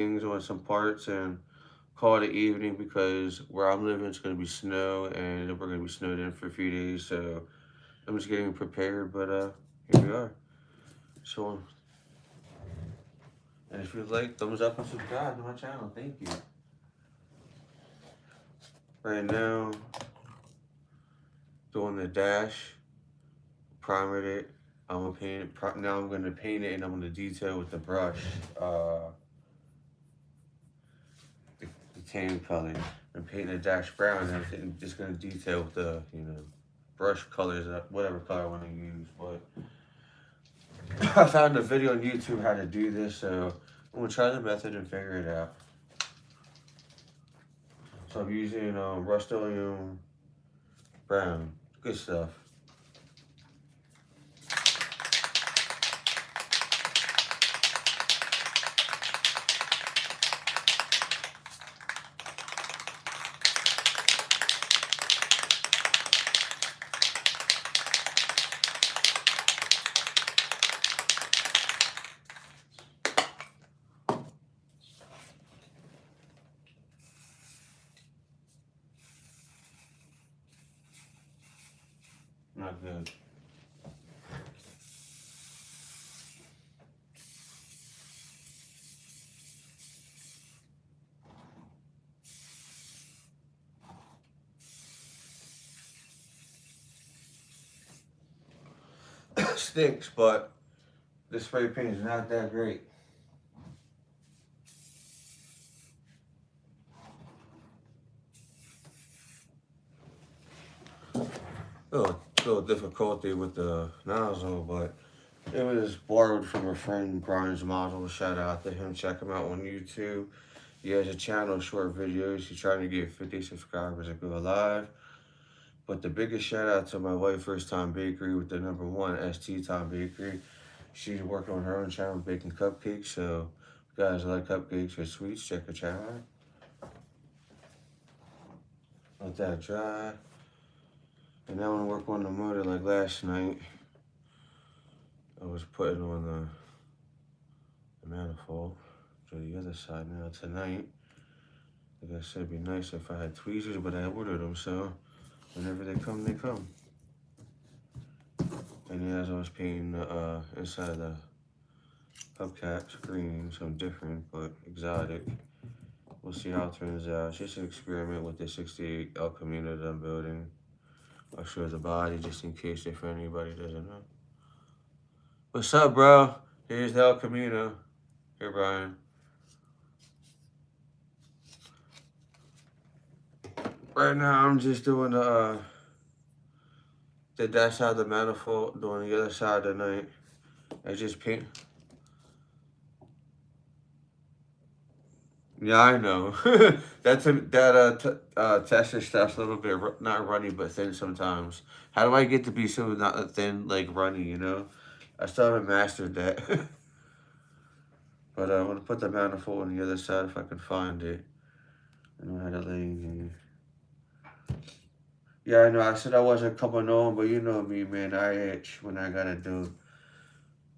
things on some parts and call it an evening because where I'm living it's gonna be snow and we're gonna be snowed in for a few days. So I'm just getting prepared. But here we are. So and if you like, thumbs up and subscribe to my channel. Thank you. Right now, doing the dash, primered it. I'm gonna paint it. Now I'm gonna paint it and I'm gonna detail with the brush. Uh, the tan color. I'm painting the dash brown and everything. Just gonna detail with the brush colors, whatever color I want to use. But I found a video on YouTube how to do this, so I'm gonna try the method and figure it out. So I'm using Rust-Oleum brown. Good stuff. Not good. Stinks, but the spray paint is not that great. Little difficulty with the nozzle, but it was borrowed from a friend, Brian's model. Shout out to him. Check him out on YouTube. He has a channel, short videos. He's trying to get 50 subscribers and go live. But the biggest shout out to my wife, First Time Bakery, with the #1 ST Time Bakery. She's working on her own channel baking cupcakes. So, if you guys like cupcakes or sweets, check her channel out. Let that dry. And now I'm gonna work on the motor like last night. I was putting on the manifold to the other side now tonight. Like I said, it'd be nice if I had tweezers, but I ordered them, so whenever they come, they come. And as I was painting the inside of the hubcaps green, so different but exotic. We'll see how it turns out. It's just an experiment with the 68 El Camino that I'm building. I'll show the body just in case if anybody doesn't know. What's up, bro? Here's the El Camino. Here, Brian. Right now, I'm just doing that side of the manifold, doing the other side of the night. I just paint. Yeah, I know. Tester stuff's a little bit not runny but thin sometimes. How do I get to be so not thin like runny? I still haven't mastered that. But I'm gonna put the manifold on the other side if I can find it. I know how to lay in here. Yeah, I know. I said I wasn't coming on, but you know me, man. I itch when I gotta do.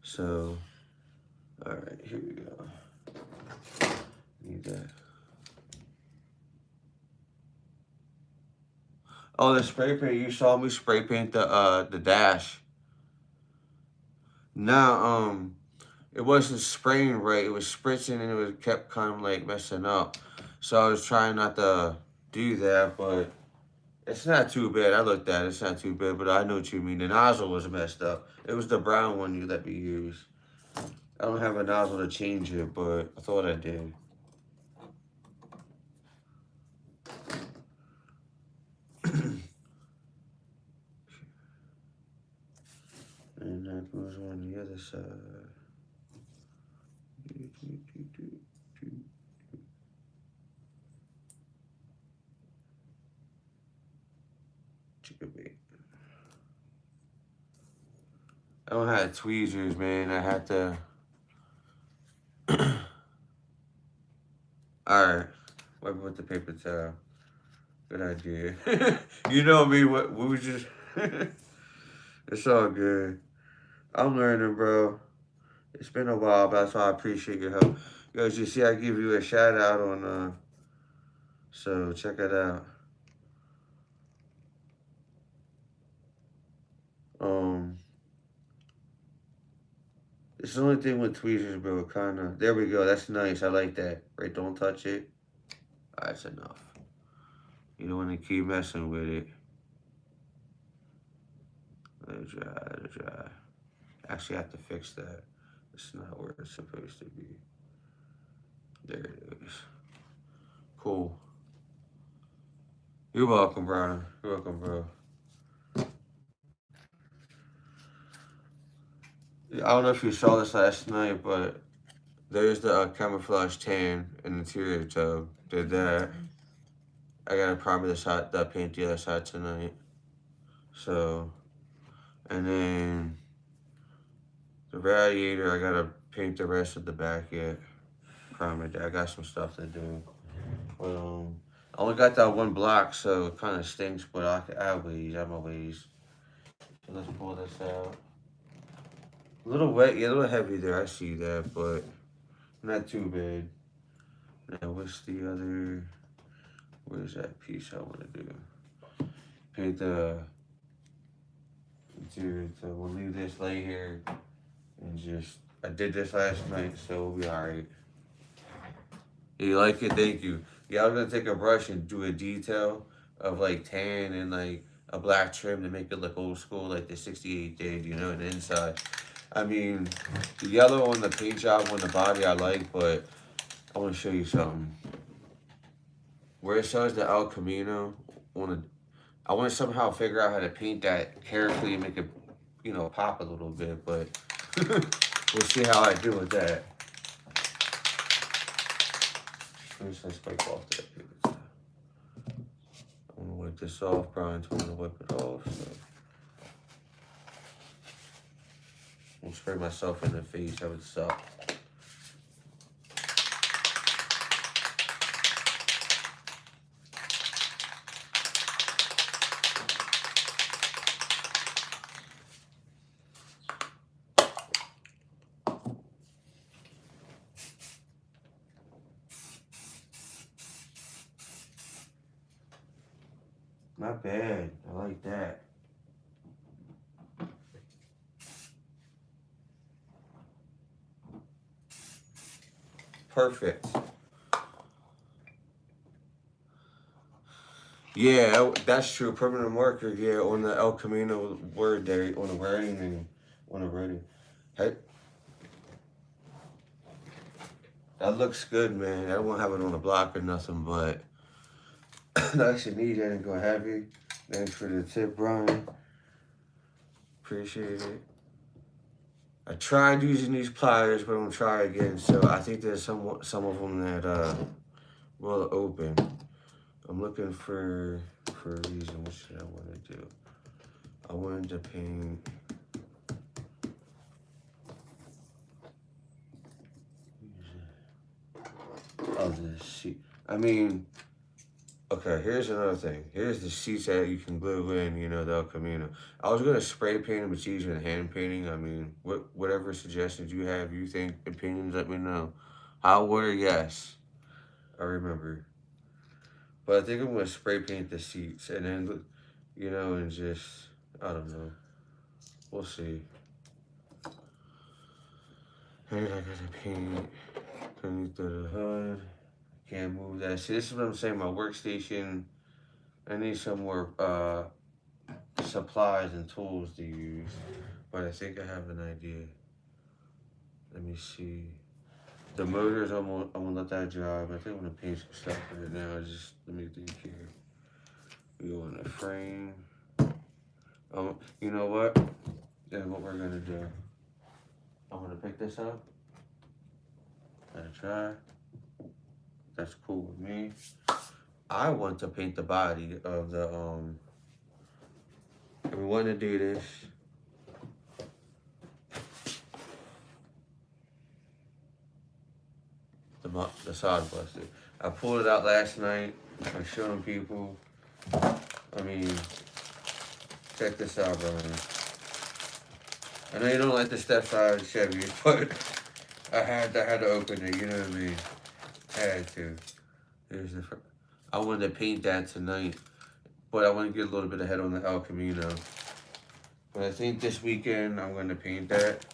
So, all right, here we go. Need that. Oh, the spray paint. You saw me spray paint the dash. Now, it wasn't spraying right. It was spritzing and it was kept kind of like messing up. So I was trying not to do that, but it's not too bad. I looked at it. It's not too bad, but I know what you mean. The nozzle was messed up. It was the brown one you let me use. I don't have a nozzle to change it, but I thought I did. And that goes on the other side. I don't have tweezers, man. I had to. Alright. Wipe it with the paper towel. Good idea. You know me, what we was just. It's all good. I'm learning, bro. It's been a while, but that's why I appreciate your help. Guys, you see I give you a shout out on so check it out. Um it's the only thing with tweezers, bro, kinda. There we go, that's nice. I like that. Right, don't touch it. That's enough. You don't wanna keep messing with it. Let it dry, let it dry. Actually I have to fix that. It's not where it's supposed to be. There it is. Cool. You're welcome, Brian. You're welcome, bro. I don't know if you saw this last night, but there's the camouflage tan in the interior tub. Did that. I gotta primer the side, that paint the other side tonight. So, and then the radiator, I gotta paint the rest of the back yet. Primer that. I got some stuff to do. But I only got that one block, so it kind of stinks. But I have ways. I have my ways. So let's pull this out. A little wet, yeah, a little heavy there. I see that, but not too bad. Now, what's the other? Where's that piece I want to do? Paint the interior. So we'll leave this lay here and just. I did this last night, so we'll be alright. You like it? Thank you. Yeah, I was gonna take a brush and do a detail of like tan and like a black trim to make it look old school, like the '68 did, you know, and the inside. I mean, the yellow on the paint job on the body I like, but I want to show you something. Where it says the El Camino, I want to somehow figure out how to paint that carefully and make it, you know, pop a little bit, but we'll see how I do with that. Let's wipe off that paper. I'm gonna wipe this off. Brian's gonna wipe it off. So. I'll spray myself in the face. That would suck. Not bad. I like that. Perfect. Yeah, that's true. Permanent marker, yeah, on the El Camino word there, on the writing and on the writing. Hey, that looks good, man. I won't have it on the block or nothing, but nice and neat. I didn't go heavy. Thanks for the tip, Brian. Appreciate it. I tried using these pliers, but I'm gonna try again. So I think there's some of them that will open. I'm looking for a reason. What should I want to do? I wanted to paint. Oh, the sheet. I mean, okay. Here's another thing. Here's the sheets that you can glue in. You know, the El Camino. I was gonna spray paint them, but it's easier than hand painting. I mean, whatever suggestions you have, you think opinions, let me know. Hot water, yes. I remember. But I think I'm gonna spray paint the seats and then, you know, and just, I don't know. We'll see. Here's I gotta paint underneath the hood. Can't move that. See, this is what I'm saying. My workstation, I need some more supplies and tools to use. But I think I have an idea. Let me see. The motors, I'm gonna let that dry. But I think I'm gonna paint some stuff right now. Just let me think here. We go in the frame. You know what? Then what we're gonna do? I'm gonna pick this up. Let it dry. That's cool with me. I want to paint the body of the If we want to do this. The sod buster. I pulled it out last night. I'm showing people. I mean, check this out, bro. I know you don't like the step side Chevy, but I had to open it, you know what I mean? Had to. Here's the I wanted to paint that tonight, but I want to get a little bit ahead on the El Camino. But I think this weekend I'm going to paint that,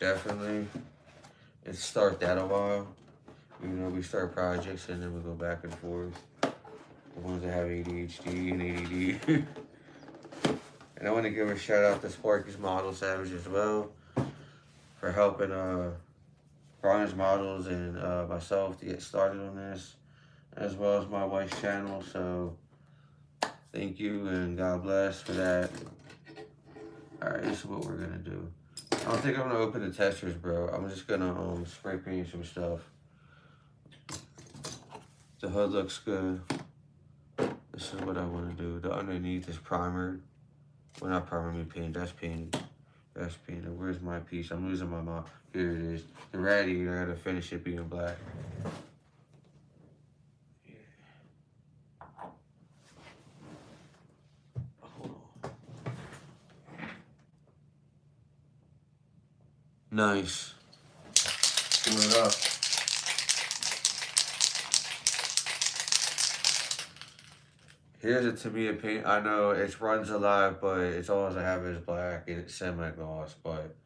definitely, and start that a while. You know, we start projects and then we go back and forth. The ones that have ADHD and ADD. And I want to give a shout out to Sparky's Model Savage as well for helping Brian's Models and myself to get started on this, as well as my wife's channel. So thank you and God bless for that. Alright, this is what we're gonna do. I don't think I'm gonna open the testers, bro. I'm just gonna spray paint some stuff. The hood looks good. This is what I want to do. The underneath is primered. Well, not primered, I mean painted. That's painted. That's painted. Where's my piece? I'm losing my mind. Here it is. The radiator, I gotta finish it being black. Nice. Pull it up. Here's a Tamiya paint. I know it runs a lot, but it's all I have is black and it's semi-gloss. But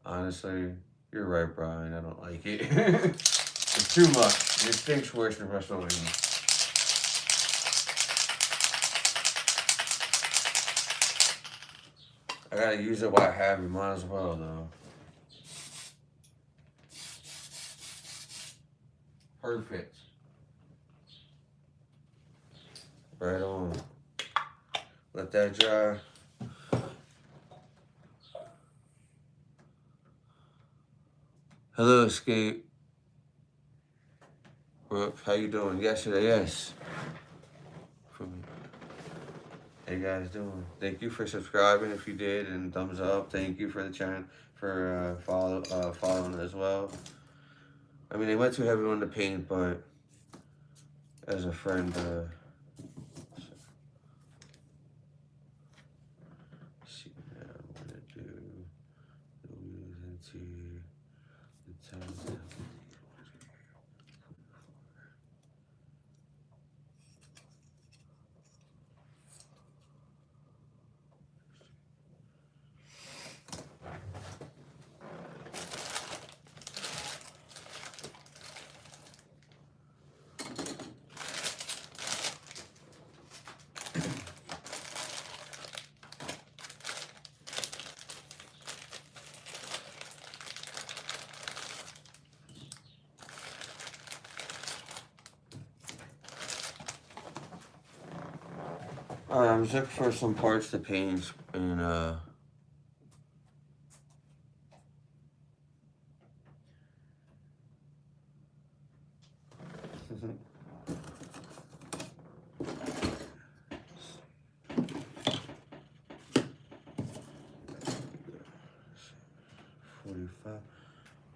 honestly, you're right, Brian. I don't like it. It's too much. It stinks worse than WrestleMania. I gotta use it while I have it. Might as well, though. Perfect. Right on. Let that dry. Hello, Escape. Brooke, how you doing? Yesterday, yes. How you guys doing? Thank you for subscribing if you did, and thumbs up. Thank you for the channel for following as well. I mean, they went too heavy on the paint, but as a friend, see what I'm gonna do. The wheels into the tires. Alright, I'm just looking for some parts to paint and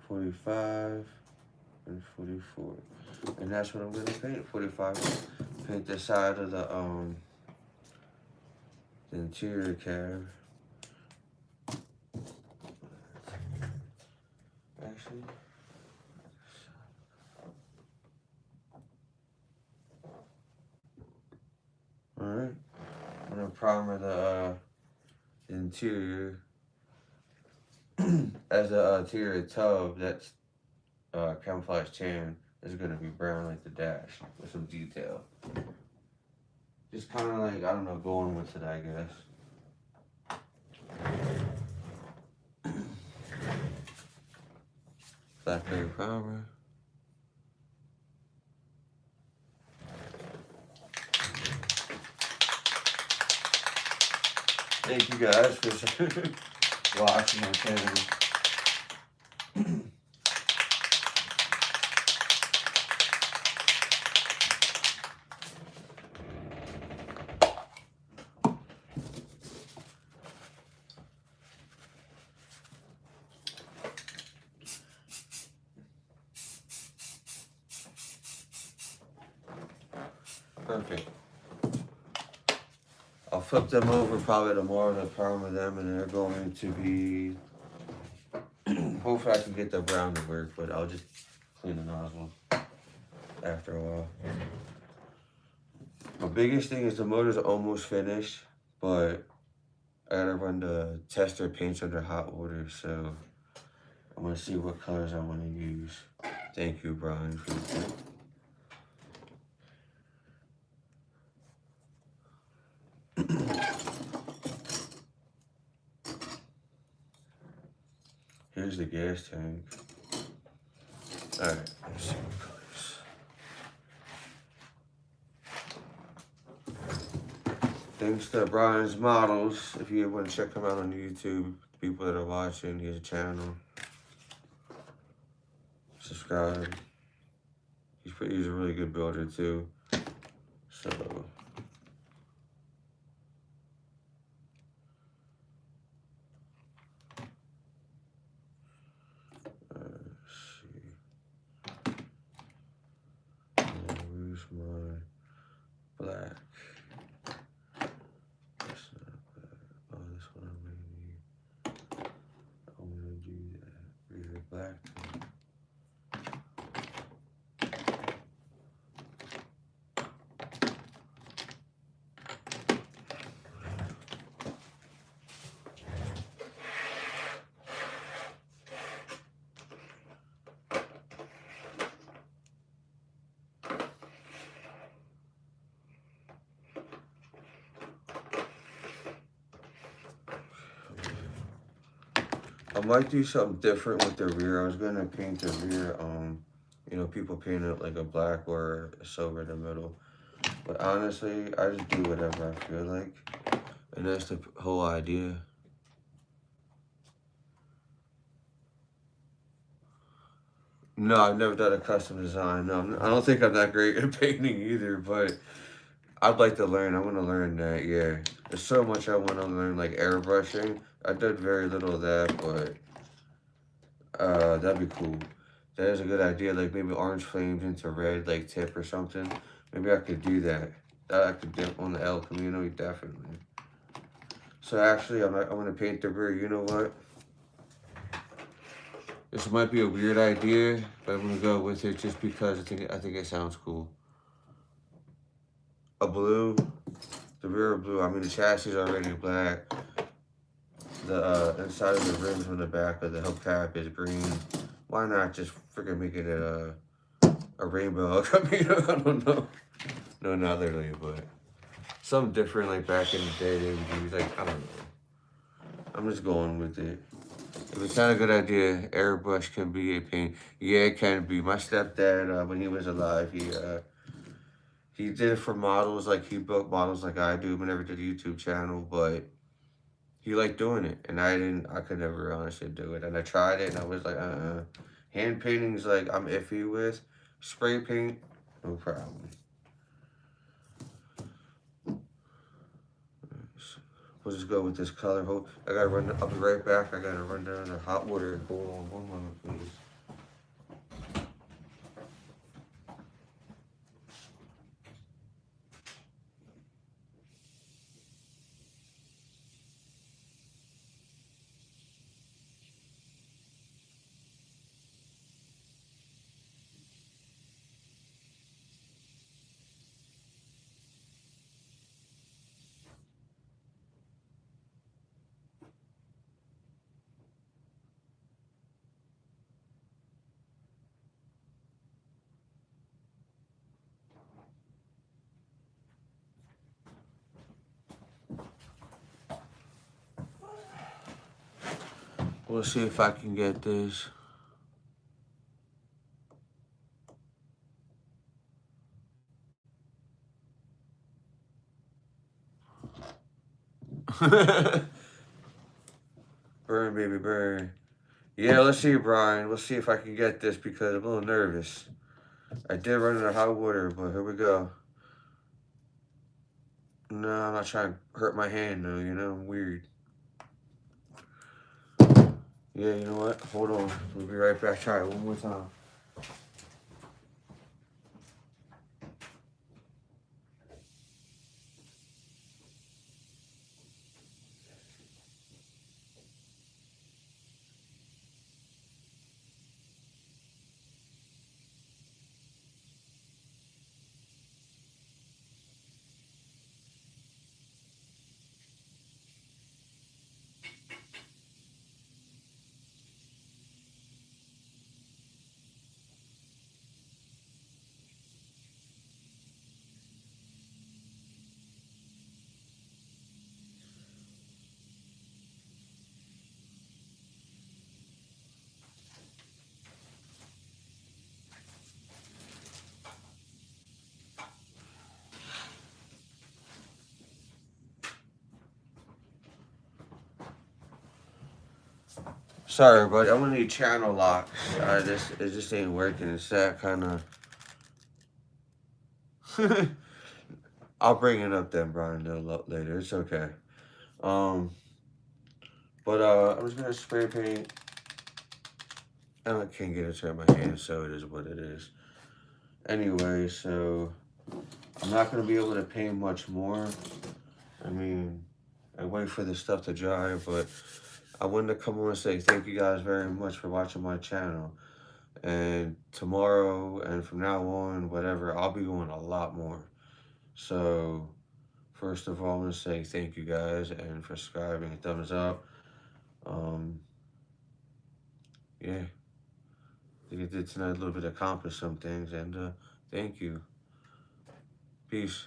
$45 and $44, and that's what I'm gonna paint. $45. Paint the side of the interior cab. Actually, all right. I'm gonna primer the interior. As the interior tub, that's camouflage tan is gonna be brown like the dash with some detail. Just kind of like, I don't know, going with it, I guess. Blackberry primer. Thank you guys for watching my channel. Perfect. I'll flip them over probably tomorrow to primer them, and they're going to be hopefully I can get the brown to work, but I'll just clean the nozzle after a while. My biggest thing is the motor's almost finished, but I gotta run the tester paints under hot water, so I'm gonna see what colors I want to use. Thank you, Brian, for the tip. Here's the gas tank. Alright, let's see what colors. Thanks to Brian's Models. If you want to check him out on YouTube, people that are watching, he has a channel. Subscribe. He's a really good builder too. So use my black. That's not bad. Oh, this one I may need. I'm gonna do that. Use the black. I might do something different with the rear. I was gonna paint the rear, you know, people paint it like a black or a silver in the middle. But honestly, I just do whatever I feel like. And that's the whole idea. No, I've never done a custom design. No, I don't think I'm that great at painting either, but I'd like to learn. I want to learn that, yeah. There's so much I want to learn, like airbrushing. I did very little of that, but that'd be cool. That is a good idea, like maybe orange flames into red, like tip or something. Maybe I could do that. That I could dip on the El Camino, definitely. So actually, I'm gonna paint the rear. You know what? This might be a weird idea, but I'm gonna go with it just because I think it sounds cool. A blue, the rear blue. I mean, the chassis is already black. The inside of the rims on the back of the hubcap is green. Why not just freaking make it a rainbow? I mean, I don't know. No, not literally, but something different. Like back in the day, they would use like I don't know. I'm just going with it. If it's not a good idea, airbrush can be a pain. Yeah, it can be. My stepdad, when he was alive, he did it for models. Like he built models like I do. I never did a YouTube channel, but he liked doing it, and I didn't. I could never honestly do it. And I tried it, and I was like, Hand painting is like I'm iffy with. Spray paint, no problem. We'll just go with this color. I gotta run. I'll be right back. I gotta run down the hot water. Hold on, 1 moment, please. We'll see if I can get this. Burn, baby, burn. Yeah, let's see, Brian. Let's see if I can get this because I'm a little nervous. I did run into hot water, but here we go. No, I'm not trying to hurt my hand, though. You know, I'm weird. Yeah, you know what? Hold on. We'll be right back. Try it one more time. Sorry, but I'm gonna need channel locks. It just ain't working. It's that kind of. I'll bring it up then, Brian, later. It's okay. Um, but I'm just gonna spray paint, and I can't get it to my hand, so it is what it is. Anyway, so I'm not gonna be able to paint much more. I mean, I wait for the stuff to dry, but I wanted to come on and say thank you guys very much for watching my channel. And tomorrow and from now on, whatever, I'll be doing a lot more. So, first of all, I want to say thank you guys and for subscribing and thumbs up. Um, yeah, I think I did tonight a little bit accomplish some things, and thank you. Peace.